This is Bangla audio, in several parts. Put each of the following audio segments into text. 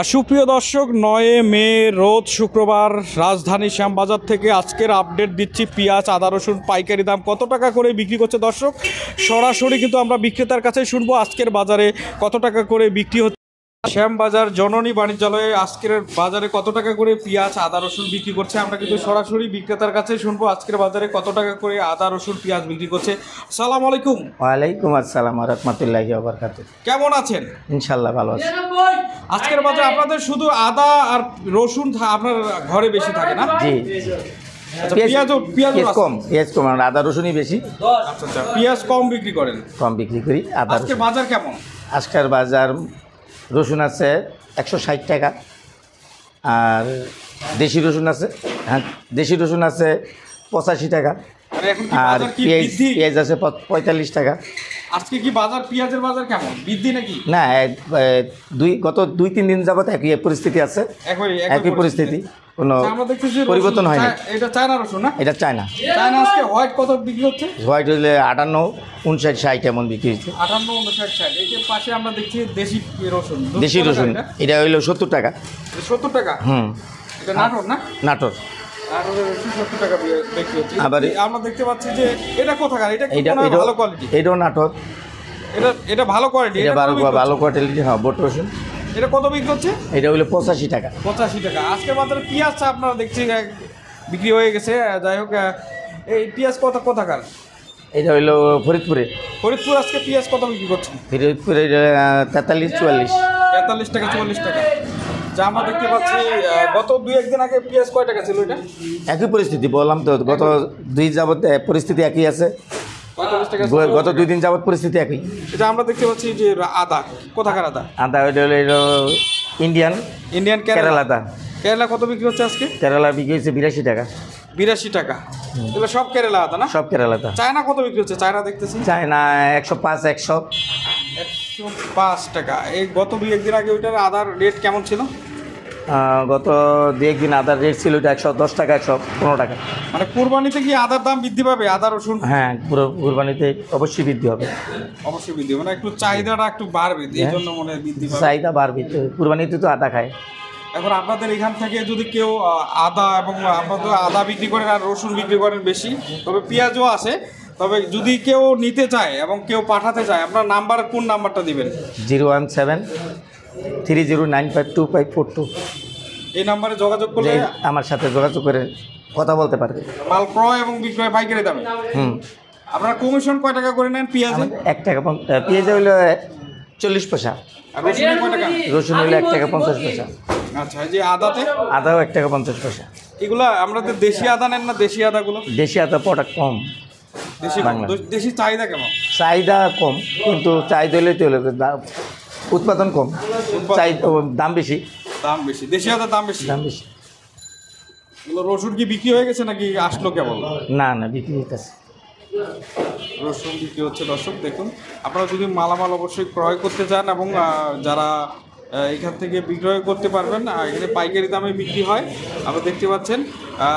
সুপ্রিয় দর্শক, 9 মে রোজ শুক্রবার রাজধানী শ্যামবাজার থেকে আজকের আপডেট দিচ্ছি। পেঁয়াজ, আদা, রসুন পাইকারি দাম কত টাকা করে বিক্রি করছে দর্শক, সরাসরি কিন্তু আমরা বিক্রেতার কাছে শুনবো আজকের বাজারে কত টাকা করে বিক্রি হচ্ছে। শ্যামবাজার জননী বাণিজ্যালয়ে আজকের বাজারে কত টাকা করে পেঁয়াজ, আদা, রসুন বিক্রি করছে আমরা কিন্তু সরাসরি বিক্রেতার কাছে শুনবো আজকের বাজারে কত টাকা করে আদা, রসুন, পেঁয়াজ বিক্রি করছে। আসসালামু আলাইকুম। ওয়ালাইকুম আসসালাম ওয়া রাহমাতুল্লাহি ওয়া বারাকাতুহু। কেমন আছেন? ইনশাআল্লাহ ভালো আছি। আজকের বাজারে আপনাদের শুধু আদা আর রসুন আপনার ঘরে বেশি থাকে না? জি, পেঁয়াজ কম, আদা রসুনই বেশি। আচ্ছা আচ্ছা, পেঁয়াজ কম বিক্রি করেন? কম বিক্রি করি। আজকে বাজার কেমন? আজকের বাজার রসুন আছে 160 টাকা, আর দেশি রসুন আছে, হ্যাঁ দেশি রসুন আছে 85 টাকা, আর পেঁয়াজ আছে 45 টাকা। আজকে কি বাজার, পেঁয়াজের বাজার কেমন, বৃদ্ধি নাকি? না, গত 2-3 দিন যাবত একই পরিস্থিতি আছে, একই পরিস্থিতি, কোনো পরিবর্তন হয়নি। এটা চায়না রসুন না? এটা চায়না। চায়না আজকে হোয়াইট কত বিক্রি হচ্ছে? হোয়াইট হইলে 58, 59, 60 এমন বিক্রি হচ্ছে। 58, 59, 60। এই যে পাশে আমরা দেখছি দেশি রসুন, দেশি রসুন এটা হইলো 70 টাকা। 70 টাকা? এটা নাটোর না? নাটোর। আবার আমরা দেখতে পাচ্ছি যে এটা কোথাকার, এটা ভালো কোয়ালিটি? এটাও নাটোর। এটা ভালো কোয়ালিটি, এটা ভালো কোয়ালিটি। হ্যাঁ, বট রসুন। এটা কত বিক্রি হচ্ছে? এটা হলো 85 টাকা। 85 টাকা। আজকে বাজারে পেঁয়াজ আপনারা দেখছি বিক্রি হয়ে গেছে। যাই হোক, এই পেঁয়াজ কোথাকার? এটা হইলো ফরিদপুরে। ফরিদপুর আজকে পেঁয়াজ কত বিক্রি করছে? ফরিদপুরে 43, 44। 43 টাকা, 44 টাকা। যা আমরা দেখতে পাচ্ছি গত 2-1 দিন আগে পেঁয়াজ কয় টাকা ছিল? এটা একই পরিস্থিতি বললাম তো, গত 2 যাবত পরিস্থিতি একই আছে। 45 টাকা গত 2 দিন যাবত পরিস্থিতি একই। এটা আমরা দেখতে পাচ্ছি যে আদা কোথাকার? আদা ওইটা হলো ইন্ডিয়ান কেরালা আদা। কেরালা কত বিক্রি হচ্ছে আজকে? কেরালা বিক্রি হচ্ছে 82 টাকা। 82 টাকা। এগুলো সব কেরালা আদা না? সব কেরালা আদা। চায়না কত বিক্রি হচ্ছে? চায়না দেখতেছি চায়না 105, 105 টাকা। এই গত 2-1 দিন আগে ওইটার আদার রেট কেমন ছিল? গত 2-1 দিন আদার রেট ছিল ওইটা 110 টাকা, 115 টাকা। মানে কুরবানিতে কি আদার দাম বৃদ্ধি পাবে? আদা, রসুন? হ্যাঁ, পুরো কুরবানিতে অবশ্যই বৃদ্ধি হবে। অবশ্যই বৃদ্ধি, মানে একটু চাহিদাটা একটু বাড়বে, এই জন্য মনে হয় বৃদ্ধি পাবে। চাহিদা বাড়বে, কুরবানিতে তো আদা খায়। এখন আপনাদের এখান থেকে যদি কেউ আদা, এবং আপনাদের আদা বিক্রি করেন আর রসুন বিক্রি করেন বেশি, তবে পেঁয়াজও আছে, তবে যদি কেউ নিতে চায় এবং কেউ পাঠাতে চায়, আপনার নাম্বার, কোন নাম্বারটা দিবেন? 01730952542। এই নাম্বারে যোগাযোগ করলে আমার সাথে যোগাযোগ করে কথা বলতে পারবে। মাল ক্রয় এবং বিক্রয় পাইকারি দামে। আপনার কমিশন কয় টাকা করে নেন পেঁয়াজে? 1 টাকা। পেঁয়াজে হইলো 40 পয়সা। আর রসুনে কয় টাকা? রসুন হইলো 1 টাকা 50 পয়সা। আচ্ছা, এই যে আদাতে? আদাও 1 টাকা 50 পয়সা। এগুলা আমাদের দেশি আদা নেন না? দেশি আদাগুলো? দেশি আদা প্রোডাক্ট কম। দেশি চাহিদা কেমন? চাহিদা কম, কিন্তু চাহিদা হলে তো উৎপাদন কম, দাম বেশি। দাম বেশি, দেশি আদার দাম বেশি। এগুলো রসুন কি বিক্রি হয়ে গেছে নাকি আসলো কেবল? না, বিক্রি হইতেছে। রসুন বিক্রি হচ্ছে দর্শক। দেখুন, আপনারা যদি মালামাল অবশ্যই ক্রয় করতে চান এবং যারা এখান থেকে বিক্রয় করতে পারবেন, এখানে পাইকারি দামে বিক্রি হয়। আপনারা দেখতে পাচ্ছেন,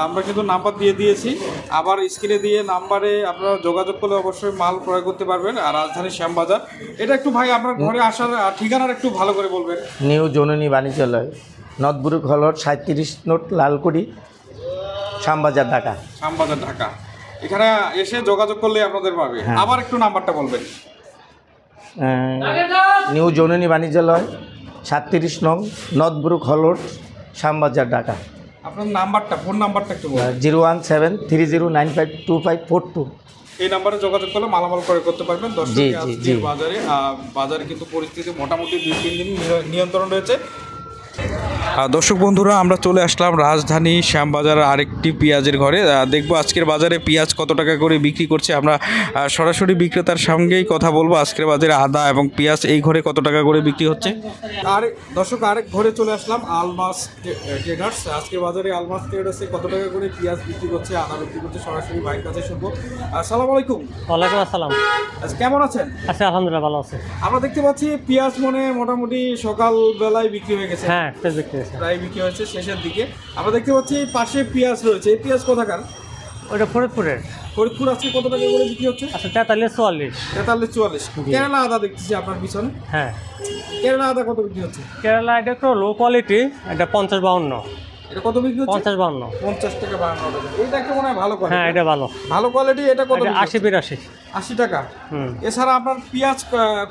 আমরা কিন্তু নাম্বার দিয়ে দিয়েছি, আবার স্ক্রিনে দিয়ে নাম্বারে আপনারা যোগাযোগ করলে অবশ্যই মাল ক্রয় করতে পারবেন। আর রাজধানী শ্যামবাজার, এটা একটু ভাই আপনার ঘরে আসার ঠিকানার একটু ভালো করে বলবেন। নিউ জননী বাণিজ্যালয়, নদবুরুক হলর 37 নোট, লালকুড়ি, শ্যামবাজার, ঢাকা। শ্যামবাজার, ঢাকা। এখানে এসে যোগাযোগ করলে আপনাদের পাবে। আবার একটু নাম্বারটা বলবেন। নিউ জননী বাণিজ্যালয়, 37 নং, নদবুরুক হলর, শ্যামবাজার, ঢাকা। আপনার নাম্বারটা, ফোন নাম্বারটা একটু বলুন। 01730952542। এই নাম্বারে যোগাযোগ করলে মালামাল ক্রয় করতে পারবেন। দর্শক, বাজারে কিন্তু পরিস্থিতি মোটামুটি 2-3 দিন নিয়ন্ত্রণ রয়েছে। দর্শক বন্ধুরা, আমরা চলে আসলাম রাজধানী শ্যামবাজার আরেকটি পেঁয়াজের ঘরে। দেখবো আজকের বাজারে পেঁয়াজ কত টাকা করে বিক্রি করছে। আমরা সরাসরি বিক্রেতার সঙ্গেই কথা বলবো আজকের বাজারে আদা এবং পেঁয়াজ এই ঘরে কত টাকা করে বিক্রি হচ্ছে। দর্শক, আরেক ঘরে চলে আসলাম, আলমাস ট্রেডার্স। আজকের বাজারে আলমাস ট্রেডার্সে কত টাকা করে পেঁয়াজ বিক্রি করছে, আদা বিক্রি করছে, সরাসরি ভাইয়ের কাছে শুনবো। আসসালামু আলাইকুম। ওয়ালাইকুম আসসালাম। আচ্ছা, কেমন আছেন? আচ্ছা, আলহামদুলিল্লাহ ভালো আছে। আমরা দেখতে পাচ্ছি পেঁয়াজ মোটামুটি সকালবেলায় বিক্রি হয়ে গেছে। হ্যাঁ, বিক্রি হয়েছে, প্রায় বিক্রি হয়েছে শেষের দিকে। আমরা দেখতে পাচ্ছি পাশে পেঁয়াজ রয়েছে। এই পেঁয়াজ কোথাকার? ওইটা ফরিদপুরের। ফরিদপুর আজকে কত টাকা করে বিক্রি হচ্ছে? আচ্ছা 43-44। 43-44। কেরালা আদা দেখতেছি আপনার পিছনে, হ্যাঁ, কেরালা আদা কত বিক্রি হচ্ছে? কেরালা এটা একটু লো কোয়ালিটি, এটা 50-52। এটা কত বিক্রি হচ্ছে? 50-52। 50 টাকা 52 টাকা। এইটা একটু মনে হয় ভালো কোয়ালিটি। হ্যাঁ, এটা ভালো। ভালো কোয়ালিটি। এটা কত? এটা 80-82। 80 টাকা। হুম। এছাড়া আপনার পেঁয়াজ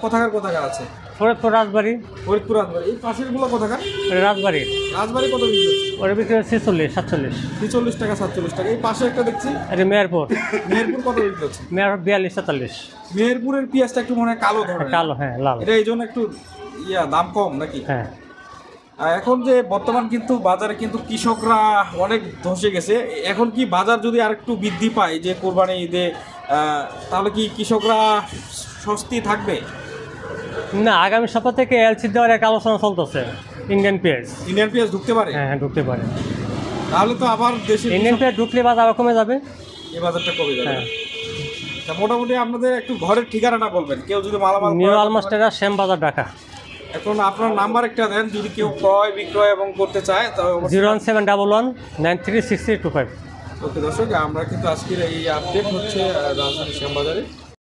কোথাকার আছে? ফরিদপুর রাজবাড়ি। ফরিদপুর রাজবাড়ি। এই পাশের গুলো কোথাকার? এটা রাজবাড়ি। রাজবাড়ি কত বিক্রি হচ্ছে? ওটা বিক্রি হচ্ছে 46-47। 46 টাকা 47 টাকা। এই পাশে একটা দেখছি এটা মেহেরপুর। মেহেরপুর কত বিক্রি হচ্ছে? মেহেরপুর 42-44। মেহেরপুরের পেঁয়াজটা একটু মনে হয় কালো ধরনের। কালো, হ্যাঁ, লাল। এটা এই জন্য একটু দাম কম নাকি? হ্যাঁ। আর এখন যে বর্তমান কিন্তু বাজারে কিন্তু কৃষকরা অনেক ধসে গেছে। এখন কি বাজার যদি আরেকটু বৃদ্ধি পায় যে কোরবানি ঈদে, তাহলে কি কৃষকরা স্বস্তি থাকবে? না, আগামী সপ্তাহ থেকে এলসি দেওয়ার এক আলোচনা চলতেছে। ইন্ডিয়ান পেঁয়াজ। ইন্ডিয়ান পেঁয়াজ ঢুকতে পারে? হ্যাঁ, হ্যাঁ, ঢুকতে পারে। তাহলে তো আবার দেশে ইন্ডিয়ান পেঁয়াজ ঢুকলে বাজার আবার কমে যাবে। এই বাজারটা কমে যাবে। হ্যাঁ। তা মোটামুটি আপনাদের একটু ঘরের ঠিকানাটা বলবেন, কেউ যদি মালামাল নিউ ক্রয় করতে আলমাস্টারা শ্যাম বাজার ঢাকা। পারে। এখন আপনার নাম্বার একটা দেন, যদি কেউ ক্রয় বিক্রয় এবং করতে চায় তবে 01711936325। ওকে দর্শক, আমরা কিন্তু আজকের এই আপডেট হচ্ছে রাজধানী শ্যামবাজারে